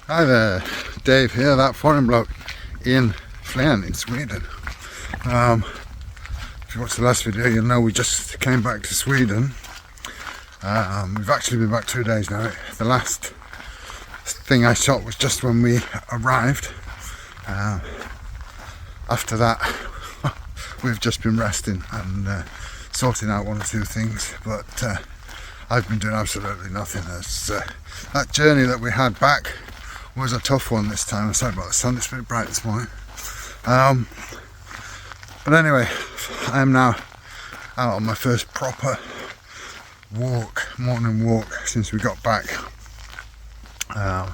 Hi there, Dave here, that foreign bloke in Flen in Sweden. If you watched the last video, you'll know we just came back to Sweden. We've actually been back 2 days now. The last thing I shot was just when we arrived. After that, we've just been resting and sorting out one or two things, but I've been doing absolutely nothing. That journey that we had back was a tough one this time. I'm sorry about the sun, it's pretty bright this morning. But anyway, I am now out on my first proper morning walk since we got back. I've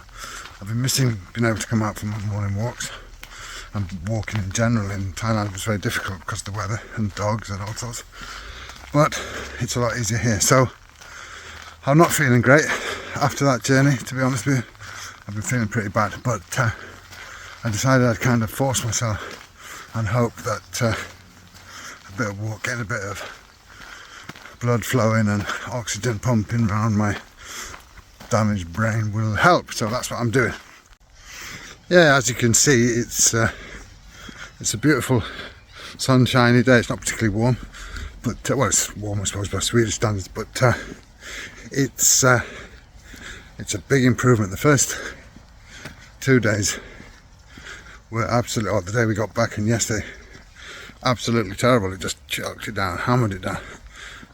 been missing being able to come out for my morning walks, and walking in general in Thailand was very difficult because of the weather and dogs and all sorts, but it's a lot easier here. So I'm not feeling great after that journey, to be honest with you. I've been feeling pretty bad, but I decided I'd kind of force myself and hope that a bit of walk, getting a bit of blood flowing and oxygen pumping around my damaged brain will help. So that's what I'm doing. Yeah, as you can see, it's a beautiful sunshiny day. It's not particularly warm, but well, it's warm I suppose by Swedish standards, but it's a big improvement. The first 2 days were absolutely, the day we got back and yesterday, absolutely terrible. It just chucked it down, hammered it down.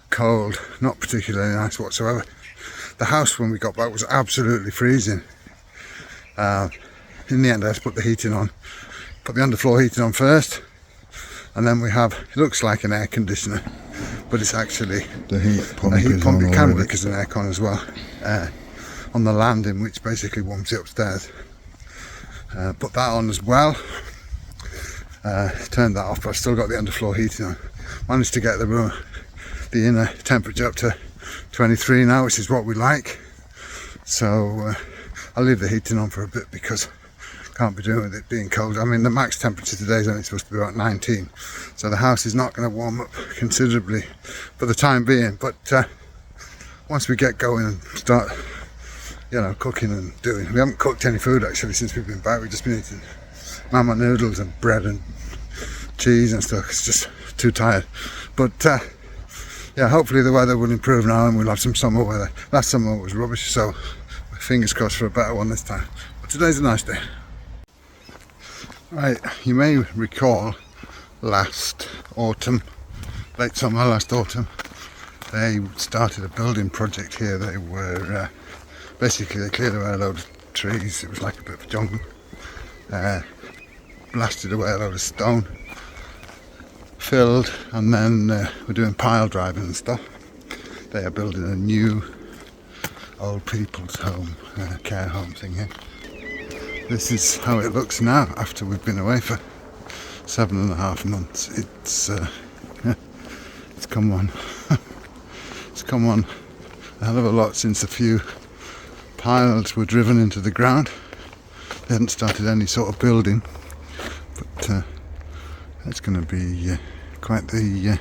Cold, not particularly nice whatsoever. The house when we got back was absolutely freezing. In the end I just put the heating on, put the underfloor heating on first, and then we have, it looks like an air conditioner, but it's actually the heat pump. It can work as an aircon as well, on the landing, which basically warms it upstairs. Put that on as well, turned that off, but I've still got the underfloor heating on. Managed to get the inner temperature up to 23 now, which is what we like. So I'll leave the heating on for a bit because I can't be doing with it being cold. I mean, the max temperature today is only supposed to be about 19, so the house is not going to warm up considerably for the time being. But once we get going and start, cooking and doing, we haven't cooked any food actually since we've been back. We've just been eating mama noodles and bread and cheese and stuff. It's just too tired. But yeah, hopefully the weather will improve now and we'll have some summer weather. Last summer was rubbish, so fingers crossed for a better one this time. But today's a nice day. Right, you may recall last autumn, late autumn, they started a building project here. They were basically, they cleared away a load of trees. It was like a bit of a jungle. Blasted away a load of stone, filled, and then we're doing pile driving and stuff. They are building a new old people's home, care home thing here. This is how it looks now after we've been away for 7.5 months. It's come on. It's come on a hell of a lot since a few piles were driven into the ground. They hadn't started any sort of building, but it's going to be quite the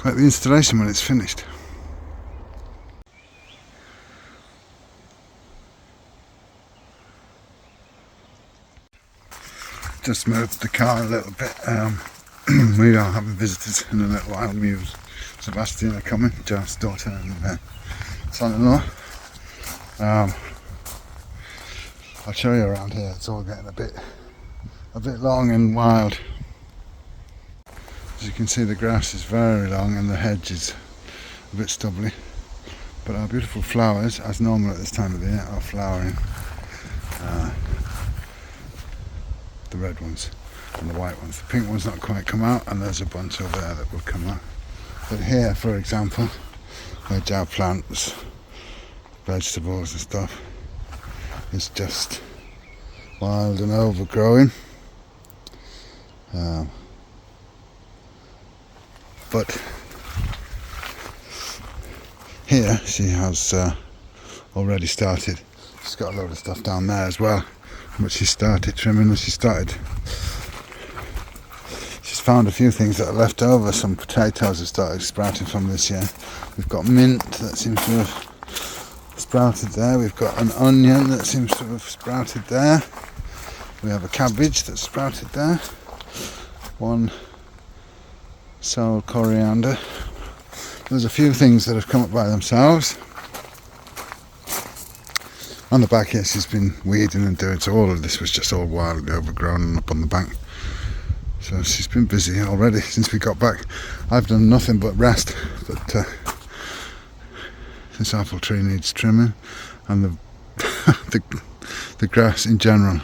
installation when it's finished. Just moved the car a little bit. We are having visitors in a little while. Muse, Sebastian are coming, Joe's daughter and son-in-law. I'll show you around here. It's all getting a bit long and wild. As you can see, the grass is very long and the hedge is a bit stubbly. But our beautiful flowers, as normal at this time of the year, are flowering. The red ones and the white ones. The pink one's not quite come out, and there's a bunch over there that will come out. But here, for example, where our plants, vegetables and stuff, is just wild and overgrowing. But here she has already started. She's got a load of stuff down there as well, but she started trimming and she's found a few things that are left over. Some potatoes have started sprouting from this year. We've got mint that seems to have sprouted there. We've got an onion that seems to have sprouted there. We have a cabbage that's sprouted there. One sour coriander. There's a few things that have come up by themselves. On the back here she's been weeding and doing, so all of this was just all wildly overgrown and up on the bank. So she's been busy already since we got back. I've done nothing but rest, but this apple tree needs trimming, and the grass in general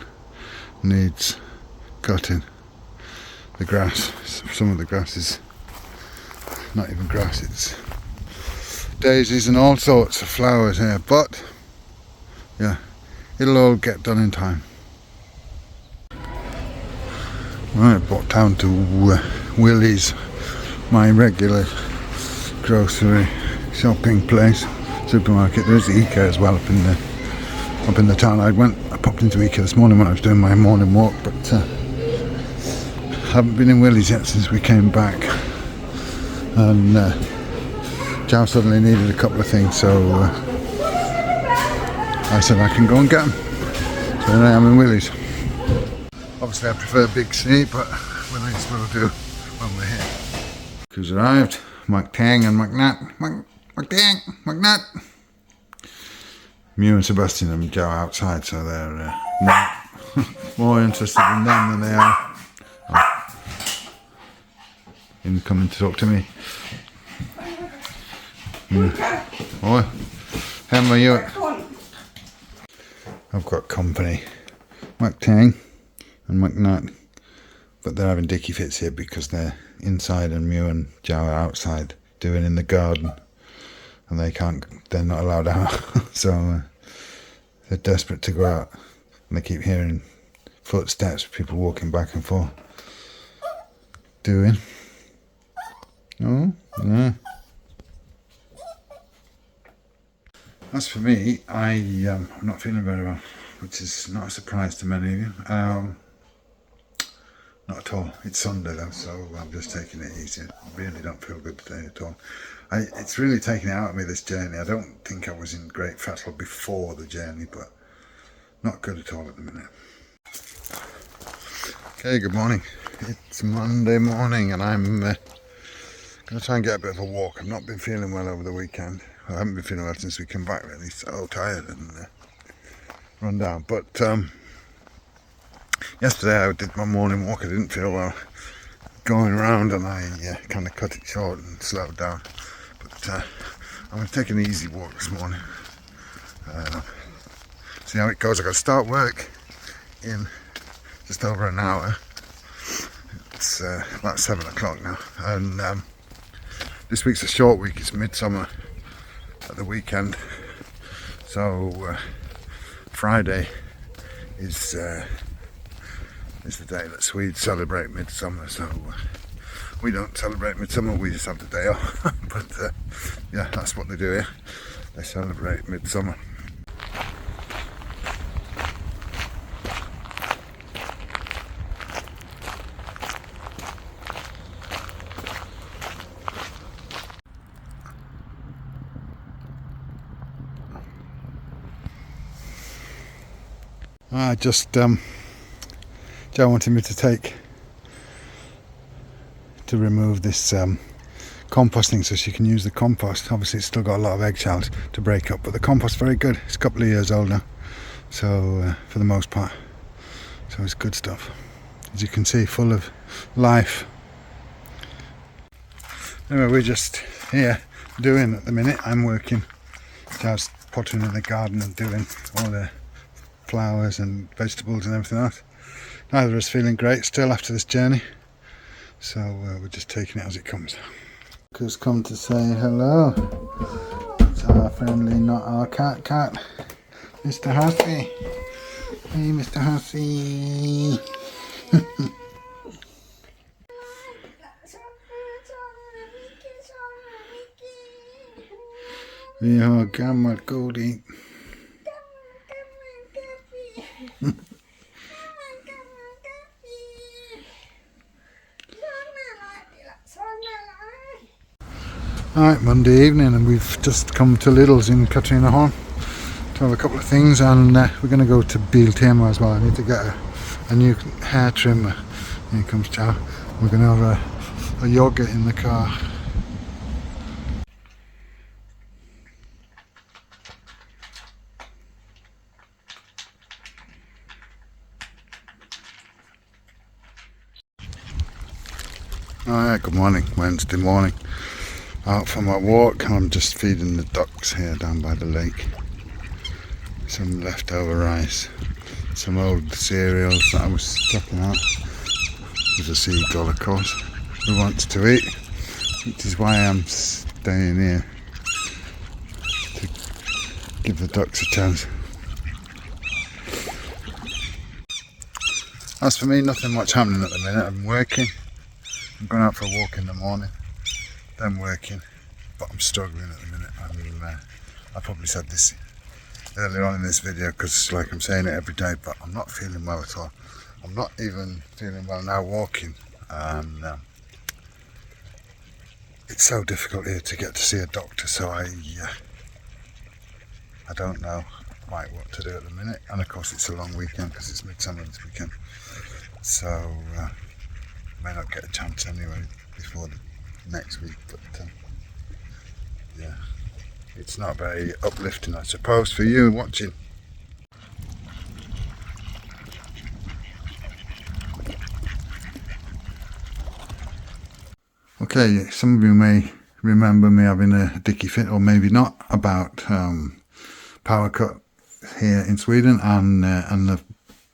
needs cutting. The grass, some of the grass is not even grass, it's daisies and all sorts of flowers here, but yeah, it'll all get done in time. Right, brought down to Willie's, my regular grocery shopping place, supermarket. There's the Ikea as well up in the town. I popped into Ikea this morning when I was doing my morning walk, but haven't been in Willie's yet since we came back. And Joe suddenly needed a couple of things, so I said I can go and get them. So here I am in Willie's. Obviously I prefer Big C, but Willie's will do when we're here. Who's arrived? McTang and McNat. McNat. Mew and Sebastian and Joe outside, so they're more interested in them than they are in coming to talk to me. Oh, how are you? I've got company. McTang and McNat, but they're having dicky fits here because they're inside and Mew and Joe are outside doing in the garden, and they're not allowed out. So they're desperate to go out, and they keep hearing footsteps, people walking back and forth doing. Oh yeah. As for me, I'm not feeling very well, which is not a surprise to many of you. Not at all. It's Sunday though, so I'm just taking it easy. I really don't feel good today at all. It's really taken it out of me, this journey. I don't think I was in great fettle before the journey, but not good at all at the minute. Okay, good morning. It's Monday morning and I'm going to try and get a bit of a walk. I've not been feeling well over the weekend. I haven't been feeling well since we came back, really. So tired and run down. But yesterday I did my morning walk. I didn't feel well going around, and I kind of cut it short and slowed down. But I'm going to take an easy walk this morning. See how it goes. I've got to start work in just over an hour. It's about 7 o'clock now, and this week's a short week. It's Midsummer at the weekend, so Friday is the day that Swedes celebrate Midsummer. So we don't celebrate Midsummer, we just have the day off. But yeah, that's what they do here. They celebrate Midsummer. Joe wanted me to remove this composting so she can use the compost. Obviously it's still got a lot of eggshells to break up, but the compost is very good. It's a couple of years old now, so for the most part, so it's good stuff, as you can see, full of life. Anyway, we're just here doing at the minute. I'm working, Joe's pottering in the garden and doing all the flowers and vegetables and everything else. Neither of us feeling great still after this journey, so we're just taking it as it comes. Who's come to say hello? It's our friendly, not our cat, Mr. Hussey. Hey, Mr. Hussey. Vi har gammalt goding. Alright, Monday evening, and we've just come to Lidl's in Katrineholm. to have a couple of things, and we're going to go to Beal Timber as well. I need to get a new hair trimmer. Here comes Chow. We're going to have a yogurt in the car. Good morning, Wednesday morning. Out for my walk. I'm just feeding the ducks here down by the lake. Some leftover rice, some old cereals that I was checking out. There's a seagull, of course, who wants to eat, which is why I'm staying here, to give the ducks a chance. As for me, nothing much happening at the minute. I'm working. I'm going out for a walk in the morning, then working, but I'm struggling at the minute. I probably said this earlier on in this video, because like I'm saying it every day, but I'm not feeling well at all. I'm not even feeling well now walking, and it's so difficult here to get to see a doctor, so I don't know quite what to do at the minute. And of course it's a long weekend because it's Midsummer this weekend, so may not get a chance anyway before the next week, but yeah, it's not very uplifting, I suppose, for you watching. Okay, some of you may remember me having a dicky fit, or maybe not, about power cut here in Sweden and the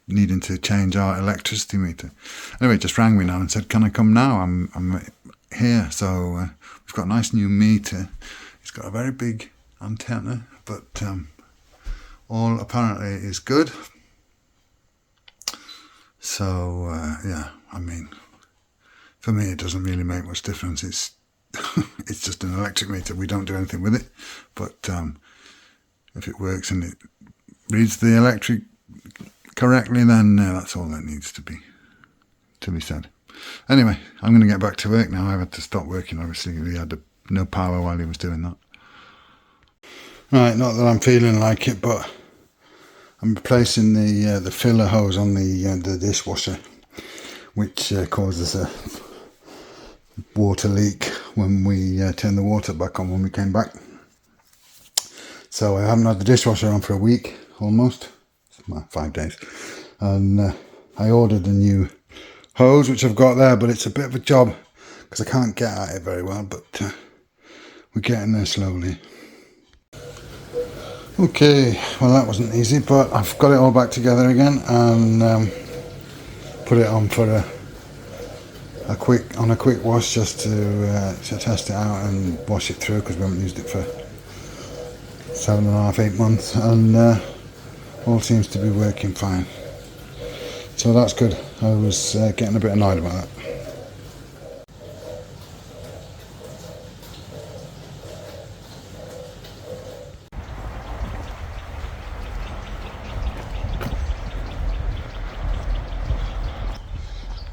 needing to change our electricity meter. Anyway, just rang me now and said, can I come now? I'm here. So we've got a nice new meter. It's got a very big antenna, but all apparently is good. So yeah, I mean, for me it doesn't really make much difference. It's it's just an electric meter. We don't do anything with it, but if it works and it reads the electric correctly, then that's all that needs to be said. Anyway, I'm going to get back to work now. I've had to stop working, obviously. We had no power while he was doing that. Right, not that I'm feeling like it, but I'm replacing the filler hose on the dishwasher, which causes a water leak when we turned the water back on when we came back. So I haven't had the dishwasher on for a week almost. 5 days, and I ordered a new hose, which I've got there, but it's a bit of a job because I can't get at it very well, but we're getting there slowly. Okay, well that wasn't easy, but I've got it all back together again, and put it on for a quick wash, just to test it out and wash it through, because we haven't used it for 7.5, 8 months, and all seems to be working fine, so that's good. I was getting a bit annoyed about that.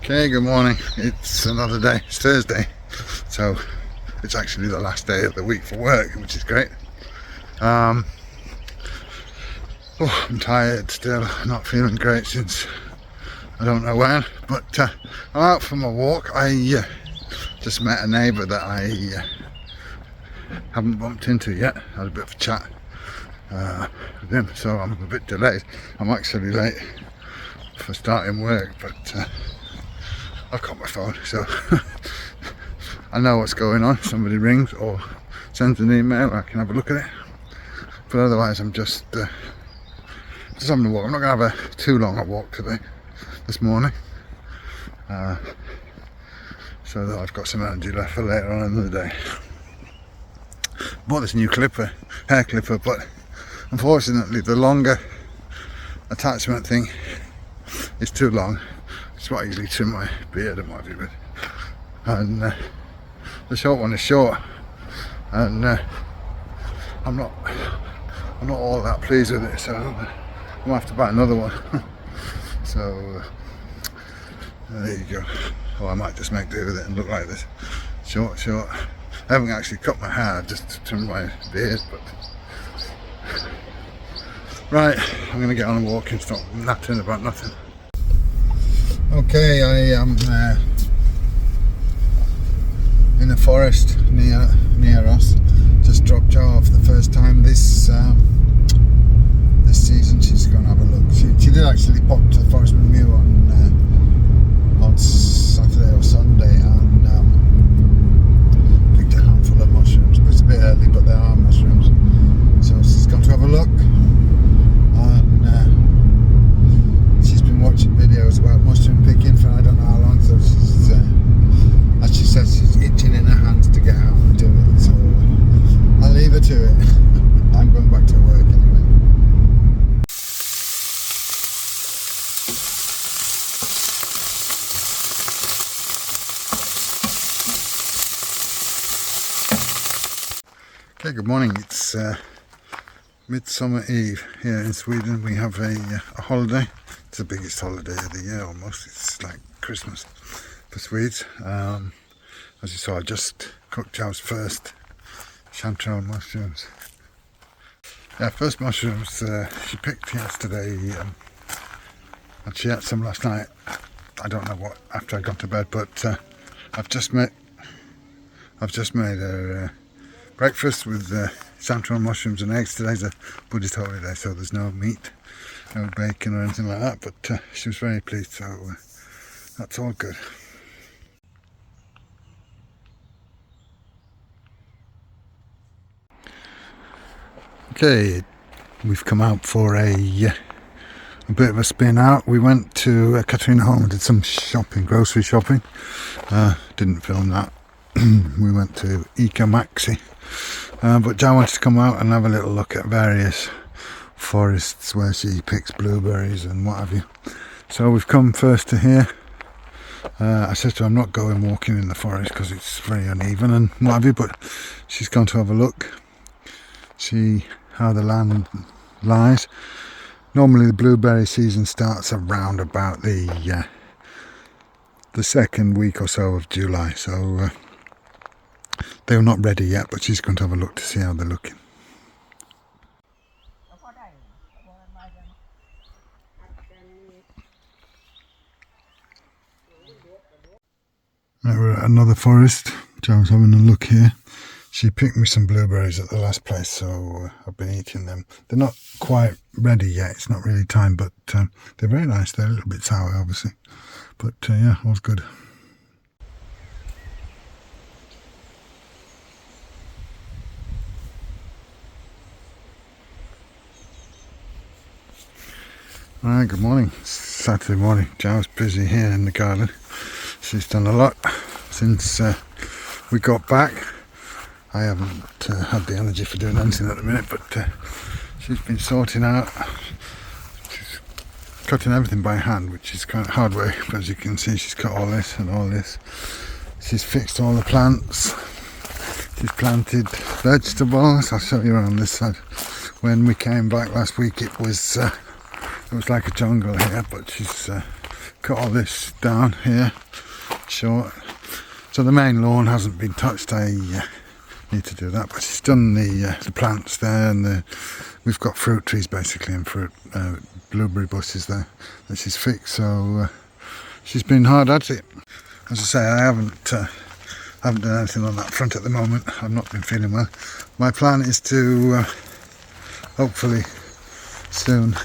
Okay, good morning. It's another day. It's Thursday, so it's actually the last day of the week for work, which is great. I'm tired still, not feeling great since I don't know when, but I'm out for my walk. I just met a neighbour that I haven't bumped into yet. Had a bit of a chat with him, so I'm a bit delayed. I'm actually late for starting work, but I've got my phone, so I know what's going on. If somebody rings or sends an email, I can have a look at it, but otherwise I'm just having a walk. I'm not going to have too long a walk this morning, so that I've got some energy left for later on in the day. Bought this new hair clipper, but unfortunately the longer attachment thing is too long. It's what I usually trim my beard and what have you with, and the short one is short, and I'm not all that pleased with it, so I'm gonna have to buy another one. So there you go. Or I might just make do with it and look like this. Short. I haven't actually cut my hair, I've just trimmed my beard, but Right, I'm going to get on a walk and stop nattering about nothing. Okay, I am in a forest near us. Just dropped Jo off the first time this season. She's going to have a look. She did actually pop to the forest with Mew on Saturday or Sunday and picked a handful of mushrooms. But it's a bit early, but there are mushrooms. So she's gone to have a look. She's been watching videos about mushroom picking for I don't know how long, so she's, as she says, she's itching in her hands to get out and do it, so I'll leave her to it. I'm going back to work anyway. Okay, good morning. It's Midsummer Eve here in Sweden. We have a holiday. It's the biggest holiday of the year almost. It's like Christmas for Swedes. As you saw, I just cooked Jo's first chanterelle mushrooms. Yeah, first mushrooms she picked yesterday and she had some last night. I don't know what after I got to bed, but I've just made her breakfast with chanterelle mushrooms and eggs. Today's a Buddhist holiday, so there's no meat, no bacon or anything like that, but she was very pleased, so that's all good. Okay, we've come out for a bit of a spin out. We went to Katrina Home and did some shopping, grocery shopping. Didn't film that. We went to Ica Maxi. But Jo wanted to come out and have a little look at various forests where she picks blueberries and what have you. So we've come first to here. I said to her I'm not going walking in the forest because it's very uneven and what have you, but she's gone to have a look, see how the land lies. Normally the blueberry season starts around about the second week or so of July, so they're not ready yet, but she's going to have a look to see how they're looking. Right, we're at another forest. Jo's having a look here. She picked me some blueberries at the last place, so I've been eating them. They're not quite ready yet, it's not really time, but they're very nice. They're a little bit sour, obviously. But yeah, all's good. Alright, good morning. It's Saturday morning. Jo's busy here in the garden. She's done a lot since we got back. I haven't had the energy for doing anything at the minute, but she's been sorting out. She's cutting everything by hand, which is kind of hard work, but as you can see she's cut all this and all this. She's fixed all the plants. She's planted vegetables. I'll show you around this side. When we came back last week it was like a jungle here, but she's cut all this down here short. So the main lawn hasn't been touched. I need to do that, but she's done the plants there, and we've got fruit trees basically and fruit blueberry bushes there that she's fixed, so she's been hard at it. As I say, I haven't done anything on that front at the moment. I've not been feeling well. My plan is to hopefully soon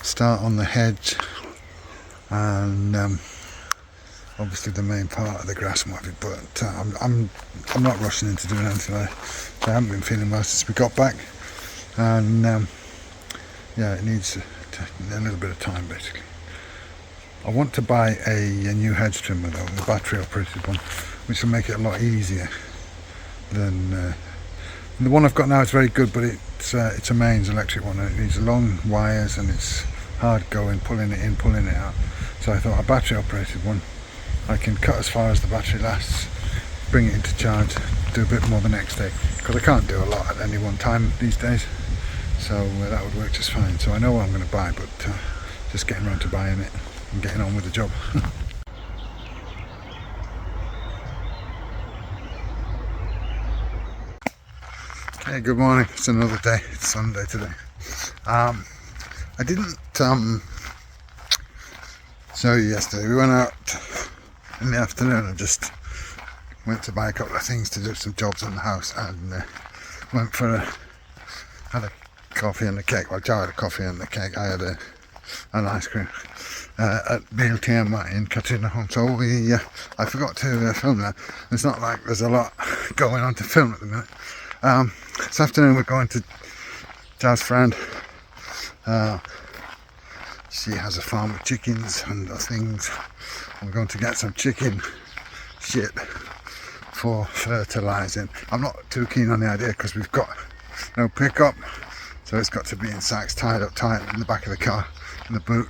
start on the hedge and obviously the main part of the grass and whatever, but I'm not rushing into doing anything. I haven't been feeling well since we got back, and yeah, it needs a little bit of time basically. I want to buy a new hedge trimmer though, the battery operated one, which will make it a lot easier than the one I've got now. Is very good, but it's a mains electric one and it needs long wires and it's hard going, pulling it in, pulling it out. So I thought a battery operated one, I can cut as far as the battery lasts, bring it into charge, do a bit more the next day, because I can't do a lot at any one time these days, so that would work just fine. So I know what I'm going to buy, but just getting around to buying it and getting on with the job. Okay, good morning. It's another day. It's Sunday today. I didn't show you yesterday. We went out in the afternoon and just went to buy a couple of things to do some jobs on the house, and went for had a coffee and a cake. Well, Joe had a coffee and a cake. I had an ice cream at BLTM in Katrina home. So I forgot to film that. It's not like there's a lot going on to film at the minute. This afternoon we're going to Joe's friend. She has a farm with chickens and things. I'm going to get some chicken shit for fertilising. I'm not too keen on the idea because we've got no pickup, so it's got to be in sacks tied up tight in the back of the car, in the boot,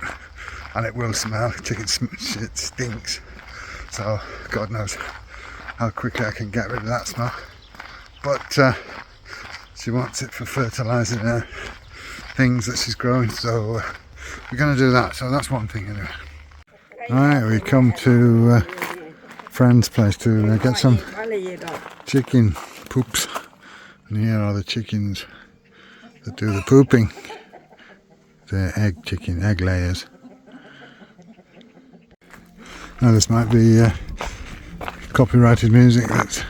and it will smell. Chicken shit stinks, so God knows how quickly I can get rid of that smell. But she wants it for fertilising things that she's growing, so we're going to do that. So that's one thing anyway. Alright, we come to friend's place to get some chicken poops, and here are the chickens that do the pooping. The egg layers. Now this might be copyrighted music that's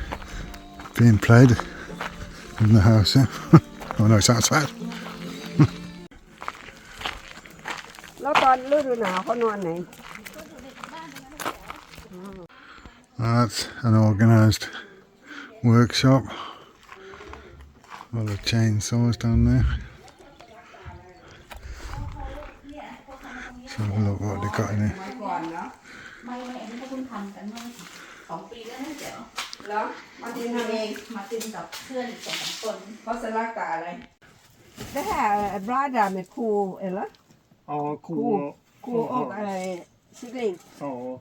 being played in the house. Oh no, it's outside. That's an organised workshop. All the chainsaws down there. So look what they got in here. Det här är bröder med ko, eller? Ja, ko och kyckling. Ja.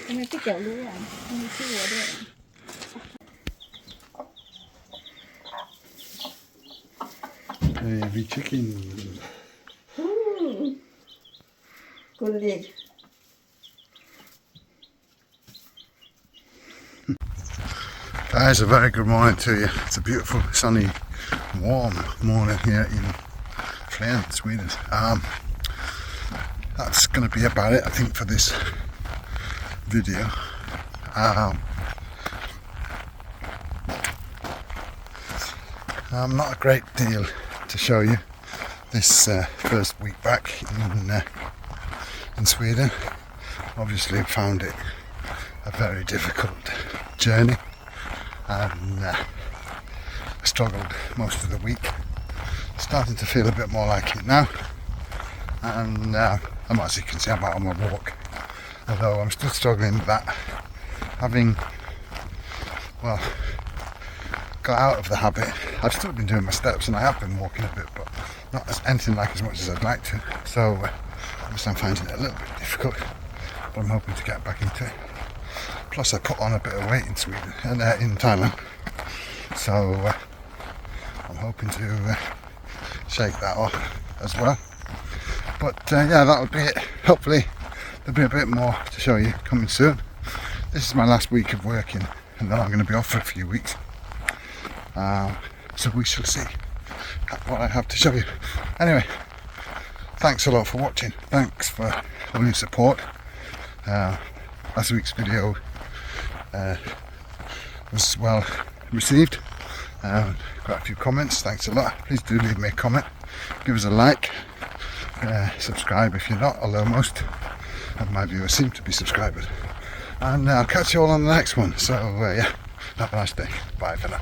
Men tycker jag det är. Det är det. Baby chicken. Gullig. Guys, a very good morning to you. It's a beautiful, sunny, warm morning here in Flint, Sweden. That's going to be about it, I think, for this video. Not a great deal to show you this first week back in Sweden. Obviously found it a very difficult journey, and I struggled most of the week. Starting to feel a bit more like it now, and as you can see, I'm out on my walk, although I'm still struggling with that, having got out of the habit. I've still been doing my steps and I have been walking a bit, but not anything like as much as I'd like to, so obviously I'm finding it a little bit difficult, but I'm hoping to get back into it. Plus I put on a bit of weight in Sweden and in Thailand, so I'm hoping to shake that off as well. But yeah, that'll be it. Hopefully there'll be a bit more to show you coming soon. This is my last week of working, and then I'm going to be off for a few weeks, so we shall see what I have to show you. Anyway, thanks a lot for watching. Thanks for all your support. Last week's video was well received. Quite a few comments. Thanks a lot. Please do leave me a comment, give us a like, subscribe if you're not, although most of my viewers seem to be subscribers, and I'll catch you all on the next one. So yeah, have a nice day. Bye for now.